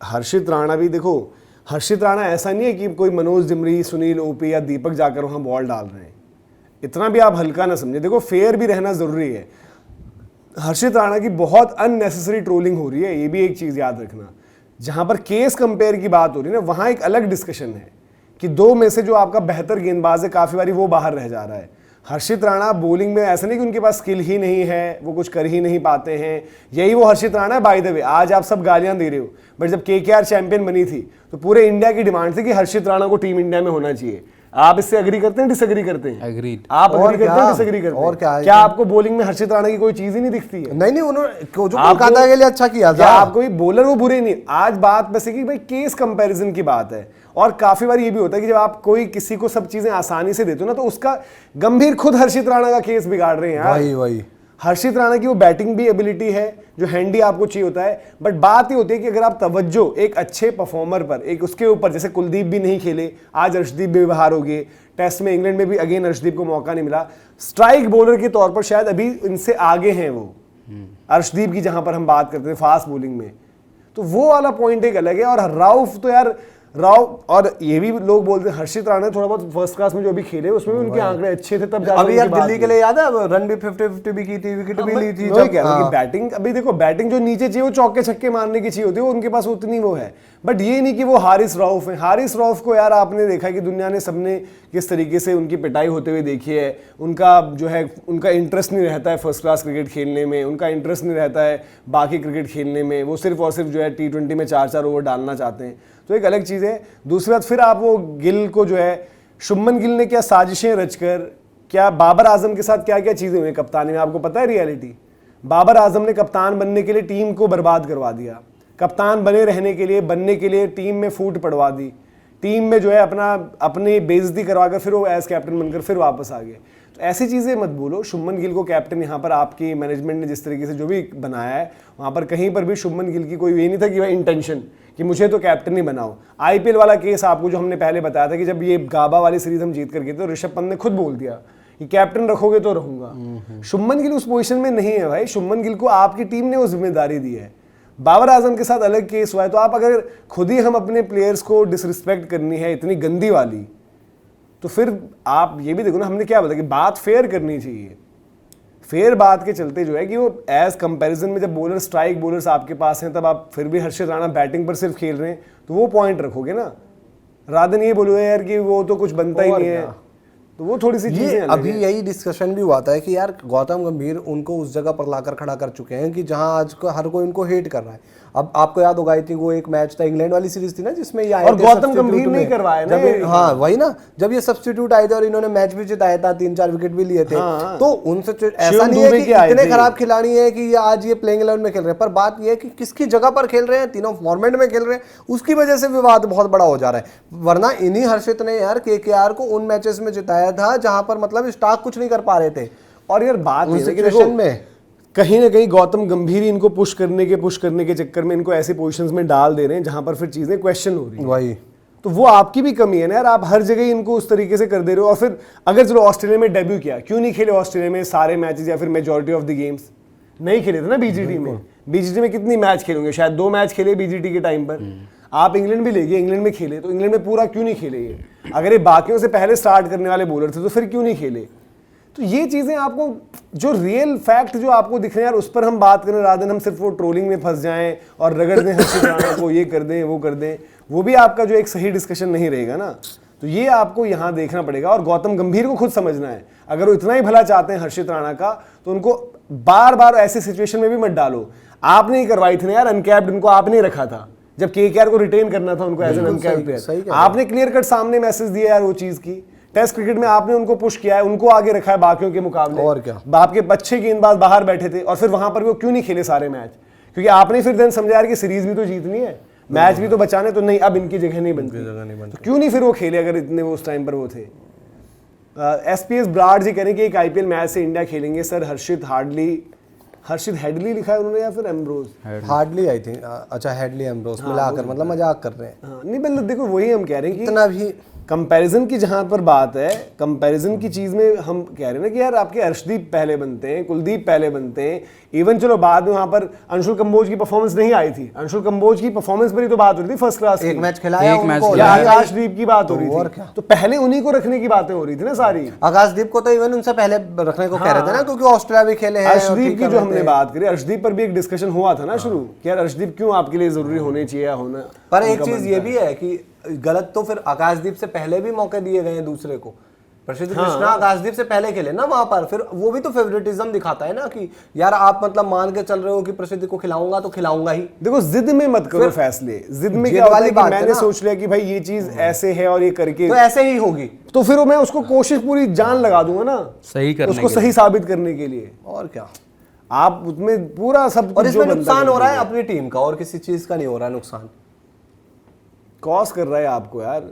हर्षित राणा भी देखो, हर्षित राणा ऐसा नहीं है कि कोई मनोज जिमरी, सुनील ओपी या दीपक जाकर वहाँ बॉल डाल रहे हैं, इतना भी आप हल्का ना समझे। देखो फेयर भी रहना ज़रूरी है। हर्षित राणा की बहुत अननेसेसरी ट्रोलिंग हो रही है, ये भी एक चीज़ याद रखना। जहाँ पर केस कंपेयर की बात हो रही है ना, वहाँ एक अलग डिस्कशन है कि दो में से जो आपका बेहतर गेंदबाज है काफ़ी बारी वो बाहर रह जा रहा है। हर्षित राणा बॉलिंग में ऐसा नहीं कि उनके पास स्किल ही नहीं है, वो कुछ कर ही नहीं पाते हैं, यही वो हर्षित राणा है। बाय द वे आज आप सब गालियां दे रहे हो, बट जब केकेआर चैंपियन बनी थी तो पूरे इंडिया की डिमांड थी कि हर्षित राणा को टीम इंडिया में होना चाहिए। आप इससे एग्री करते हैं, डिसएग्री करते हैं? एग्रीड। आप एग्री करते हैं, डिसएग्री करते हैं? और क्या आपको बॉलिंग में हर्षित राणा की कोई चीज ही नहीं दिखती है? नहीं, उन्होंने जो कोलकाता के लिए अच्छा किया था। आपको बॉलर वो बुरे नहीं। आज बात बस है कि भाई केस कंपैरिजन की बात है, और काफी बार ये भी होता है कि जब आप कोई किसी को सब चीजें आसानी से देते हो ना, तो उसका गंभीर खुद हर्षित राणा का केस बिगाड़ रहे हैं यार। वही हर्षित राणा की वो बैटिंग भी एबिलिटी है जो हैंडी आपको चाहिए होता है, बट बात ये होती है कि अगर आप तवज्जो एक अच्छे परफॉर्मर पर, एक उसके ऊपर, जैसे कुलदीप भी नहीं खेले, आज अर्शदीप भी बाहर हो गए, टेस्ट में इंग्लैंड में भी अगेन अर्शदीप को मौका नहीं मिला। स्ट्राइक बॉलर के तौर पर शायद अभी इनसे आगे हैं वो अर्शदीप की, जहां पर हम बात करते हैं फास्ट बॉलिंग में, तो वो वाला पॉइंट एक अलग है। और राउफ तो यार और ये भी लोग बोलते हैं हर्षित राणा थोड़ा बहुत फर्स्ट क्लास में जो भी खेले उसमें भी उनके आंकड़े अच्छे थे, तब अभी यार दिल्ली के लिए याद है रन भी 50-50 भी की थी, विकेट भी ली थी। बैटिंग अभी देखो, बैटिंग जो नीचे चाहिए वो चौके छक्के मारने की चाहिए होती है, वो उनके पास उतनी वो है, बट ये नहीं कि वो हारिस रऊफ है। हारिस रऊफ को यार आपने देखा कि दुनिया ने सबने किस तरीके से उनकी पिटाई होते हुए देखी है। उनका जो है उनका इंटरेस्ट नहीं रहता है फर्स्ट क्लास क्रिकेट खेलने में, उनका इंटरेस्ट नहीं रहता है बाकी क्रिकेट खेलने में, वो सिर्फ और सिर्फ जो है T20 में 4-4 ओवर डालना चाहते हैं, तो एक अलग चीज़ है। दूसरी बात फिर आप वो गिल को जो है, शुभमन गिल ने क्या साजिशें रचकर, क्या बाबर आजम के साथ क्या क्या चीज़ें हुई कप्तानी में, आपको पता है रियलिटी? बाबर आजम ने कप्तान बनने के लिए टीम को बर्बाद करवा दिया, कप्तान बनने के लिए टीम में फूट पड़वा दी, टीम में जो है अपनी बेइज्जती करवाकर फिर वो एज कैप्टन बनकर फिर वापस आ गए। तो ऐसी चीज़ें मत बोलो। शुभमन गिल को कैप्टन यहाँ पर आपकी मैनेजमेंट ने जिस तरीके से जो भी बनाया है, वहाँ पर कहीं पर भी शुभमन गिल की कोई ये नहीं था कि भाई इंटेंशन कि मुझे तो कैप्टन ही बनाओ। आईपीएल वाला केस आपको जो हमने पहले बताया था कि जब ये गाबा वाली सीरीज हम जीत कर गए थे, तो ऋषभ पंत ने खुद बोल दिया कि कैप्टन रखोगे तो रहूंगा। शुभमन गिल उस पोजीशन में नहीं है भाई, शुभमन गिल को आपकी टीम ने वो जिम्मेदारी दी है। बाबर आजम के साथ अलग केस हुआ है, तो आप अगर खुद ही हम अपने प्लेयर्स को डिसरिस्पेक्ट करनी है इतनी गंदी वाली, तो फिर आप ये भी देखो ना, हमने क्या बोला कि बात फेयर करनी चाहिए। फेयर बात के चलते जो है कि वो एज कंपैरिजन में जब बॉलर स्ट्राइक बॉलर्स आपके पास हैं, तब आप फिर भी हर्षित राणा बैटिंग पर सिर्फ खेल रहे हैं, तो वो पॉइंट रखोगे ना। राधन ये बोलोगे यार कि वो तो कुछ बनता ही नहीं है, तो वो थोड़ी सी चीजें अभी यही डिस्कशन भी हुआ था कि यार गौतम गंभीर उनको उस जगह पर लाकर खड़ा कर चुके हैं कि जहां आज को हर कोई उनको हेट कर रहा है। अब आपको याद होगा, आई थिंक वो एक मैच था, इंग्लैंड वाली सीरीज थी ना, जिसमें ये आए और गौतम गंभीर नहीं करवाया ना। हाँ वही ना, जब ये सब्स्टिट्यूट आए थे और इन्होंने मैच भी जिताया था, 3-4 विकेट भी लिए थे। हाँ। तो उनसे ऐसा नहीं है कि इतने खराब खिलाड़ी है कि आज ये प्लेइंग 11 में खेल रहे हैं, पर बात यह है कि किसकी जगह पर खेल रहे हैं, तीनों फॉर्मेट में खेल रहे हैं, उसकी वजह से विवाद बहुत बड़ा हो जा रहा है। वरना इन्हीं हर्षित ने यार केकेआर को उन मैचेस में जिताया था जहां पर मतलब स्टार्क कुछ नहीं कर पा रहे थे। और यार बात में कहीं ना कहीं गौतम गंभीर इनको पुश करने के चक्कर में इनको ऐसी पोजीशंस में डाल दे रहे हैं जहां पर फिर चीजें क्वेश्चन हो रही है। वही तो वो आपकी भी कमी है ना यार, आप हर जगह इनको उस तरीके से कर दे रहे हो। और फिर अगर चलो ऑस्ट्रेलिया में डेब्यू किया, क्यों नहीं खेले ऑस्ट्रेलिया में सारे मैचेस या फिर मेजॉरिटी ऑफ द गेम्स? नहीं खेले थे ना बीजीटी में। बीजीटी में कितनी मैच खेलोगे? शायद 2 मैच खेले बीजीटी के टाइम पर। आप इंग्लैंड भी ले गए, इंग्लैंड में खेले, तो इंग्लैंड में पूरा क्यों नहीं खेले ये? अगर ये बाकियों से पहले स्टार्ट करने वाले बॉलर थे तो फिर क्यों नहीं खेले? तो ये चीजें आपको जो रियल फैक्ट जो आपको दिख रहे हैं यार, उस पर हम बात करें राधे, हम सिर्फ वो ट्रोलिंग में फंस जाएं और रगड़ दें हर्षित राणा को, ये कर दें वो कर दें, वो भी आपका जो एक सही डिस्कशन नहीं रहेगा ना। तो ये आपको यहाँ देखना पड़ेगा और गौतम गंभीर को खुद समझना है। अगर वो इतना ही भला चाहते हैं हर्षित राणा का, तो उनको बार बार ऐसे सिचुएशन में भी मत डालो। आपने ही करवाई थी ना यार अनकैप्ड, उनको आपने रखा था जब केकेआर को रिटेन करना था उनको एज एन अनकैप्ड प्लेयर। आपने क्लियर कट सामने मैसेज दिया यार वो चीज की। टेस्ट क्रिकेट में आपने उनको पुश किया है, उनको आगे रखा है बाकियों के मुकाबले। और क्या, आपके अच्छे गेंदबाज बाहर बैठे थे और फिर वहां पर वो क्यों नहीं खेले सारे मैच? क्योंकि आपने फिर दिन समझा यार कि सीरीज भी तो जीतनी है, मैच भी तो बचाने, तो नहीं अब इनकी जगह नहीं बनती, तो क्यों नहीं फिर वो खेले अगर इतने वो उस टाइम पर वो थे। एसपीएस ब्राड जी कह रहे हैं कि एक आईपीएल मैच से इंडिया खेलेंगे सर, हर्षित हार्डली हर्षित हेडली लिखा है उन्होंने या फिर एम्ब्रोज? हार्डली आई थिंक, अच्छा हेडली एम्ब्रोस मिलाकर, मतलब मजाक कर रहे हैं। हाँ, नहीं मतलब देखो वही हम कह रहे हैं कि इतना भी कंपैरिजन की जहां पर बात है, कंपैरिजन की चीज में हम कह रहे हैं ना कि यार आपके अर्शदीप पहले बनते हैं, कुलदीप पहले बनते हैं, इवन चलो बाद में वहां पर अंशुल कंबोज की परफॉर्मेंस नहीं आई थी, अंशुल कंबोज की परफॉर्मेंस पर ही तो बात हो रही थी फर्स्ट क्लास की। एक मैच खिलाया एक मैच उनको, या खिलाया। आकाशदीप की बात हो रही थी, तो पहले उन्हीं को रखने की बातें हो रही थी ना सारी। आकाशदीप को तो इवन उनसे पहले रखने को कह रहे थे ना, क्योंकि ऑस्ट्रेलिया भी खेले हैं। और अर्शदीप ठीक की कर जो रहे हमने थे। बात करी, अर्शदीप पर भी एक डिस्कशन हुआ था ना शुरू कि यार अर्शदीप क्यों आपके लिए जरूरी होने चाहिए या होना। पर एक चीज ये भी है कि गलत तो फिर आकाशदीप से पहले भी मौके दिए गए हैं दूसरे को। प्रसिद्ध कृष्णा आकाशदीप से पहले खेले ना वहां पर, फिर वो भी तो फेवरेटिज्म दिखाता है ना कि यार आप मतलब मान के चल रहे हो कि प्रसिद्ध को खिलाऊंगा तो खिलाऊंगा ही। देखो जिद में मत करो फैसले, जिद में जिद क्या होता है वाली कि बात है मैंने ना। सोच लिया कि भाई ये चीज ऐसे है और ये करके तो ऐसे ही होगी, तो फिर वो मैं उसको कोशिश पूरी जान लगा दूंगा ना सही करने उसको के सही साबित करने के लिए। और क्या। आप उसमें पूरा सब और कुछ जो इसमें बनता नुकसान हो रहा है है अपनी टीम का, और किसी चीज का नहीं हो रहा है नुकसान। कॉस्ट कर रहा है आपको यार।